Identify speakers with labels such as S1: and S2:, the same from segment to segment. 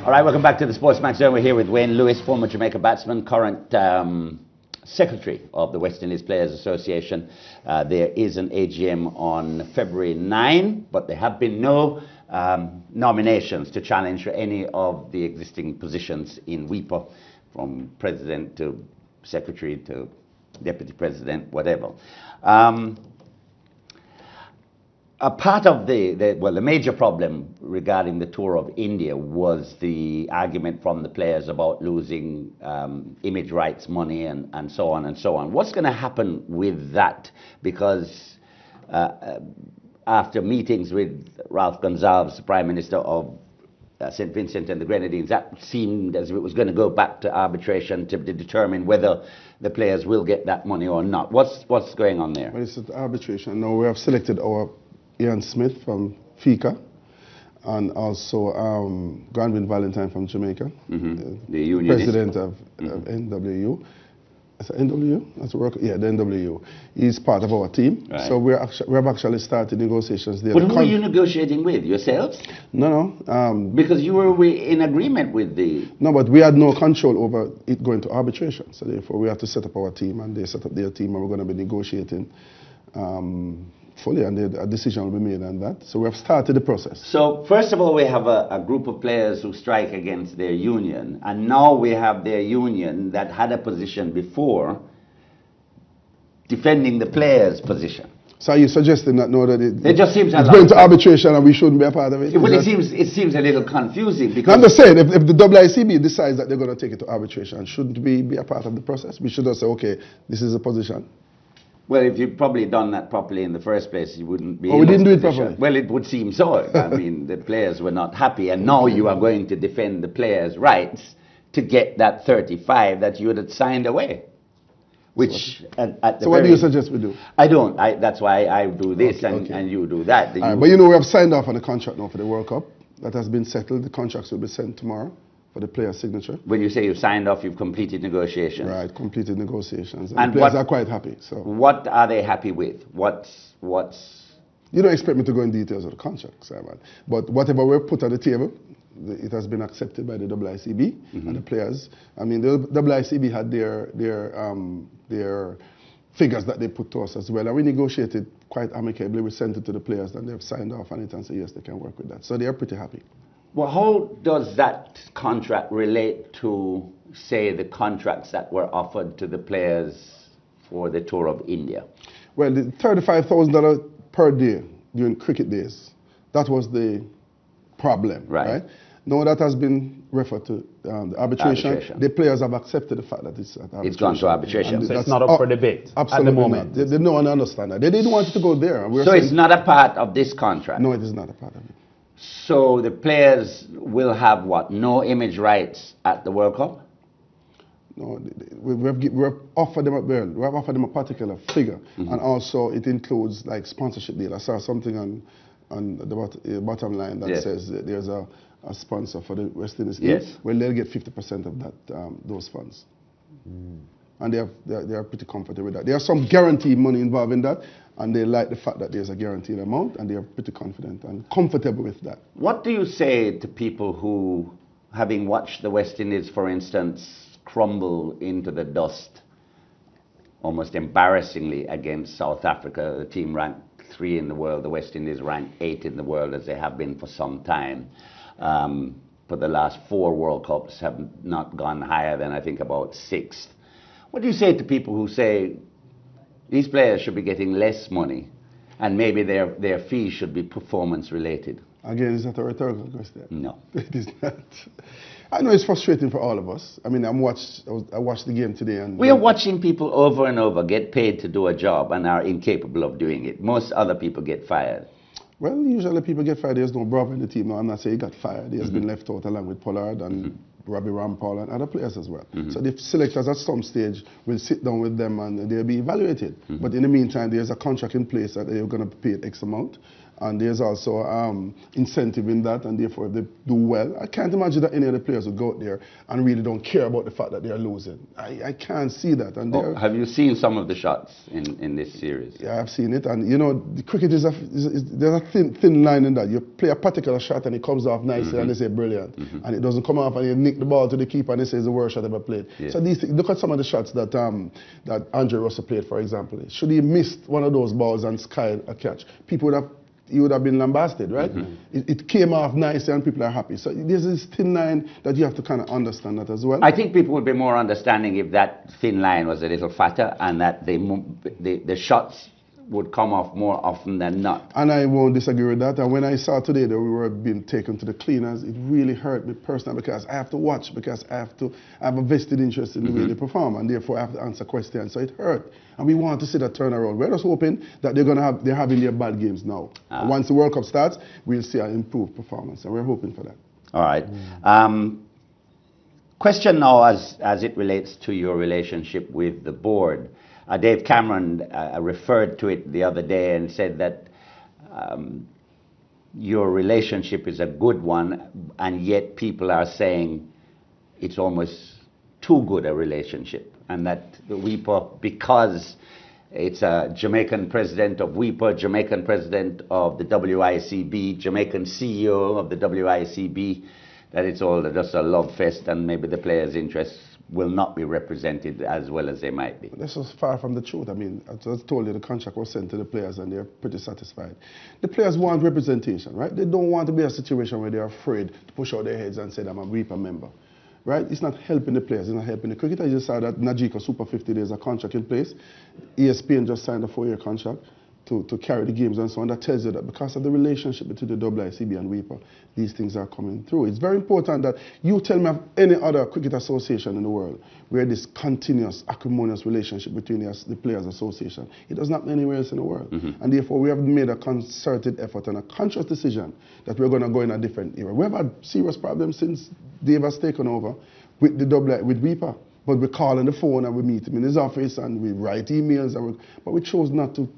S1: All right, welcome back to the SportsMax Zone. We're here with Wayne Lewis, former Jamaica batsman, current secretary of the West Indies Players Association. There is an AGM on February 9, but there have been no nominations to challenge for any of the existing positions in WIPA, from president to secretary to deputy president, whatever. A part of the major problem regarding the tour of India was the argument from the players about losing image rights money and so on and so on. What's going to happen with that? Because after meetings with Ralph Gonsalves, the Prime Minister of St. Vincent and the Grenadines, that seemed as if it was going to go back to arbitration to determine whether the players will get that money or not. What's going on there?
S2: Well, it's at arbitration. Now we have selected our Ian Smith from FICA and also Granvin Valentine from Jamaica,
S1: the union
S2: president of NWU. Is that NWU? That's work. Yeah, the NWU. He's part of our team. Right. So we have actually started negotiations there.
S1: But who are you negotiating with? Yourselves?
S2: No.
S1: Because you were in agreement with the...
S2: No, but we had no control over it going to arbitration. So therefore we have to set up our team, and they set up their team, and we're going to be negotiating fully, and a decision will be made on that. So we have started the process.
S1: So first of all, we have a group of players who strike against their union, and now we have their union that had a position before defending the players' position.
S2: So are you suggesting that no, that
S1: it just seems
S2: it's going to arbitration and we shouldn't be a part of it?
S1: Well, it seems a little confusing because...
S2: I'm just saying, if the WICB decides that they're going to take it to arbitration, shouldn't we be a part of the process? We should just say, okay, this is a position.
S1: Well, if you'd probably done that properly in the first place, you wouldn't be...
S2: Oh, we didn't do it properly?
S1: Well, it would seem so. I mean, the players were not happy, and now you are going to defend the players' rights to get that 35 that you had signed away. Which, at the
S2: So what do you suggest we do?
S1: I don't. That's why I do this and you do that.
S2: But you know, we have signed off on the contract now for the World Cup. That has been settled. The contracts will be sent tomorrow for the player's signature.
S1: When you say you've signed off, you've completed negotiations.
S2: Right, completed negotiations. And the players are quite happy. So
S1: what are they happy with? What's...
S2: You don't expect me to go in details of the contract, Simon. But whatever we've put on the table, it has been accepted by the WICB and the players. I mean, the WICB had their figures that they put to us as well. And we negotiated quite amicably. We sent it to the players, and they've signed off on it and said, yes, they can work with that. So they are pretty happy.
S1: Well, how does that contract relate to, say, the contracts that were offered to the players for the tour of India?
S2: Well, the $35,000 per day during cricket days, that was the problem, right? Now that has been referred to the arbitration. The players have accepted the fact that it's at arbitration.
S1: It's gone to arbitration.
S3: So it's not up for debate at the moment.
S2: They don't understand that. They didn't want it to go there.
S1: So it's not a part of this contract?
S2: No, it is not a part of it.
S1: So the players will have what? No image rights at the World Cup?
S2: No, we've offered them a particular figure, and also it includes like sponsorship deal. I saw something on the bottom line that says that there's a sponsor for the West Indies team.
S1: Yes.
S2: Well, they'll get 50% of that those funds, and they are pretty comfortable with that. There's some guarantee money involved in that, and they like the fact that there's a guaranteed amount, and they are pretty confident and comfortable with that.
S1: What do you say to people who, having watched the West Indies, for instance, crumble into the dust almost embarrassingly against South Africa, the team ranked 3 in the world, the West Indies ranked 8 in the world, as they have been for some time. For the last 4 World Cups have not gone higher than, I think, about 6th. What do you say to people who say these players should be getting less money and maybe their fees should be performance related?
S2: Again, is that a rhetorical question?
S1: No.
S2: It is not. I know it's frustrating for all of us. I mean, I watched the game today. And
S1: we are watching people over and over get paid to do a job and are incapable of doing it. Most other people get fired.
S2: Well, usually people get fired. There's no brother in the team. No, I'm not saying he got fired. He has been left out along with Pollard and Robbie Rampal and other players as well. So the selectors at some stage will sit down with them and they'll be evaluated. But in the meantime, there's a contract in place that they're going to be paid X amount. and there's also incentive in that, and therefore if they do well, I can't imagine that any of the players would go out there and really don't care about the fact that they're losing. I can't see that. And
S1: have you seen some of the shots in this series?
S2: Yeah, I've seen it, and you know, the cricket there's a thin line in that. You play a particular shot and it comes off nicely, and they say brilliant, and it doesn't come off, and you nick the ball to the keeper and they say it's the worst shot ever played. Yeah. So these things, look at some of the shots that that Andre Russell played, for example. Should he missed one of those balls and sky a catch, he would have been lambasted, right? It came off nicely and people are happy. So there's this thin line that you have to kind of understand that as well.
S1: I think people would be more understanding if that thin line was a little fatter and that the shots would come off more often than not.
S2: And I won't disagree with that. And when I saw today that we were being taken to the cleaners, it really hurt me personally because I have to watch, because I have a vested interest in the way they perform, and therefore I have to answer questions. So it hurt. And we want to see that turnaround. We're just hoping that they're having their bad games now. Once the World Cup starts, we'll see an improved performance, and we're hoping for that.
S1: All right. Question now as it relates to your relationship with the board. Dave Cameron referred to it the other day and said that your relationship is a good one, and yet people are saying it's almost too good a relationship, and that the WIPA, because it's a Jamaican president of WIPA, Jamaican president of the WICB, Jamaican CEO of the WICB, that it's all just a love fest, and maybe the players' interests will not be represented as well as they might be.
S2: This was far from the truth. I mean, as I told you, the contract was sent to the players and they're pretty satisfied. The players want representation, right? They don't want to be in a situation where they're afraid to push out their heads and say, I'm a WIPA member, right? It's not helping the players, it's not helping the cricket. I just saw that Najika Super 50, there's a contract in place. ESPN just signed a 4-year contract to carry the games and so on. That tells you that because of the relationship between the WICB and WIPA, these things are coming through. It's very important that you tell me of any other cricket association in the world where this continuous, acrimonious relationship between the Players Association. It does not happen anywhere else in the world. And therefore, we have made a concerted effort and a conscious decision that we're going to go in a different era. We've had serious problems since Dave has taken over with with WIPA. But we call on the phone and we meet him in his office and we write emails, but we chose not to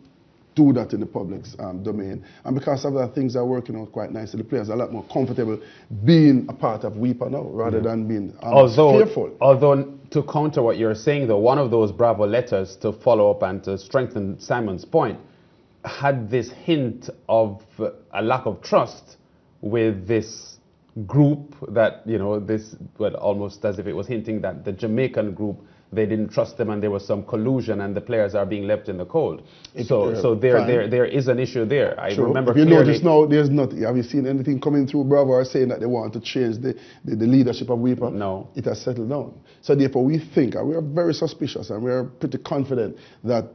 S2: do that in the public's domain. And because of that, things are working out quite nicely. The players are a lot more comfortable being a part of WIPA now rather than being fearful.
S3: Although, to counter what you're saying, though, one of those Bravo letters to follow up and to strengthen Simon's point had this hint of a lack of trust with this group that, you know, almost as if it was hinting that the Jamaican group, they didn't trust them and there was some collusion and the players are being left in the cold. So there is an issue there. I remember
S2: clearly. You notice now there's nothing. Have you seen anything coming through Bravo or saying that they want to change the leadership of WIPA?
S3: No.
S2: It has settled down. So therefore we think, and we are very suspicious and we are pretty confident that,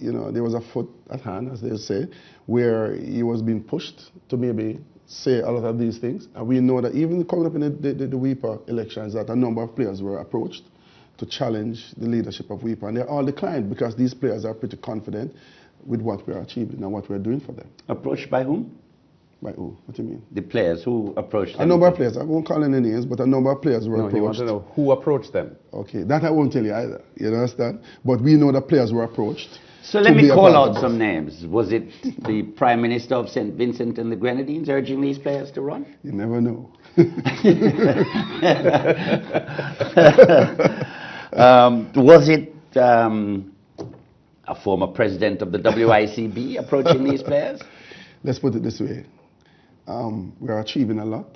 S2: you know, there was a foot at hand, as they say, where he was being pushed to maybe say a lot of these things. And we know that even coming up in the WIPA elections that a number of players were approached to challenge the leadership of WIPA, and they're all declined because these players are pretty confident with what we're achieving and what we're doing for them.
S1: Approached by whom?
S2: By who? What do you mean?
S1: The players who approached them.
S2: A number of players. I won't call any names, but a number of players were approached.
S3: You want to know who approached them?
S2: Okay, that I won't tell you either. You understand? But we know that players were approached.
S1: So let me call out some names. Was it the Prime Minister of St. Vincent and the Grenadines urging these players to run?
S2: You never know.
S1: Was it a former president of the WICB approaching these players?
S2: Let's put it this way. We are achieving a lot,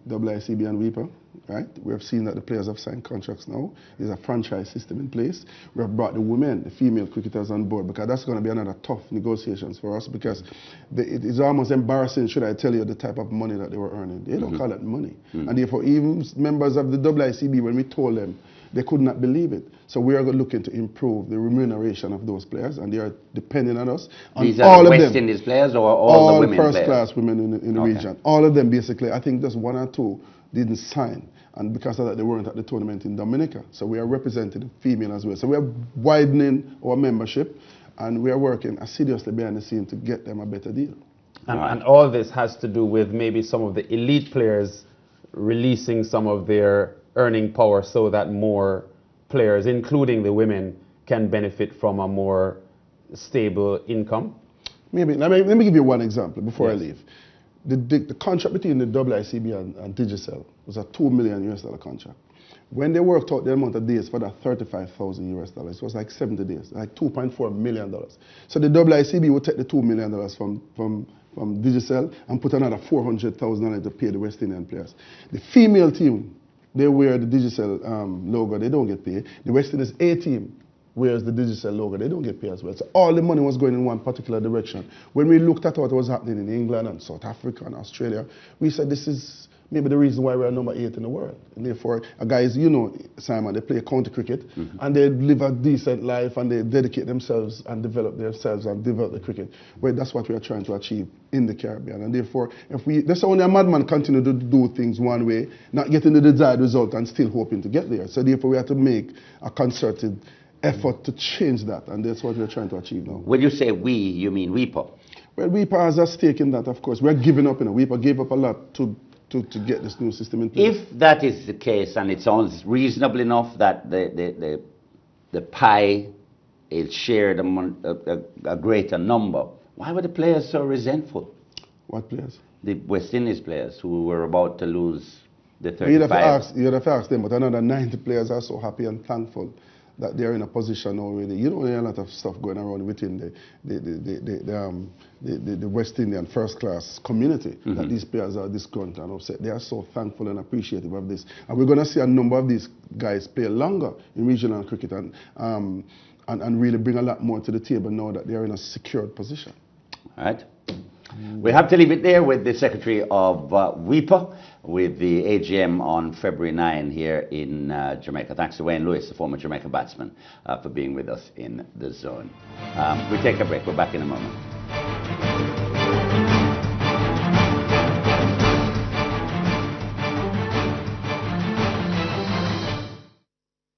S2: WICB and WIPA, right? We have seen that the players have signed contracts now. There's a franchise system in place. We have brought the women, the female cricketers on board, because that's going to be another tough negotiations for us, because it is almost embarrassing, should I tell you, the type of money that they were earning. They don't call that money. And therefore, even members of the WICB, when we told them, they could not believe it. So we are looking to improve the remuneration of those players, and they are depending on us.
S1: These are all the West Indies players or all the women players?
S2: All first-class women in the region. All of them, basically. I think just 1 or 2 didn't sign, and because of that, they weren't at the tournament in Dominica. So we are representing the female as well. So we are widening our membership, and we are working assiduously behind the scene to get them a better deal.
S3: And all this has to do with maybe some of the elite players releasing some of their earning power so that more players, including the women, can benefit from a more stable income?
S2: Maybe. Let me give you one example before I
S1: Yes.
S2: leave. The contract between the WICB and Digicel was a $2 million contract. When they worked out the amount of days for that $35,000, it was like 70 days, like $2.4 million. So the WICB would take the $2 million from Digicel and put another $400,000 to pay the West Indian players. The female team, they wear the Digicel logo, they don't get paid. The West Indies A team wears the Digicel logo, they don't get paid as well. So all the money was going in one particular direction. When we looked at what was happening in England and South Africa and Australia, we said this is maybe the reason why we're number 8 in the world. And therefore, guys, you know, Simon, they play county cricket and they live a decent life and they dedicate themselves and develop themselves and develop the cricket. Well, that's what we are trying to achieve in the Caribbean. And therefore, there's only a madman continue to do things one way, not getting the desired result and still hoping to get there. So therefore, we have to make a concerted effort to change that. And that's what we're trying to achieve now.
S1: When you say we, you mean WIPA?
S2: Well, WIPA has a stake in that, of course. We're giving up, WIPA gave up a lot to get this new system in place.
S1: If that is the case, and it sounds reasonable enough that the pie is shared among a greater number, why were the players so resentful?
S2: What players?
S1: The West Indies players who were about to lose the 35.
S2: You'd have to ask them, but another 90 players are so happy and thankful that they're in a position already. You know, there are a lot of stuff going around within the West Indian first class community that these players are disgruntled and upset. They are so thankful and appreciative of this. And we're going to see a number of these guys play longer in regional cricket and really bring a lot more to the table now that they're in a secured position.
S1: All right. We have to leave it there with the Secretary of WIPA, with the AGM on February 9 here in Jamaica. Thanks to Wayne Lewis, the former Jamaica batsman, for being with us in the zone. We take a break. We're back in a moment.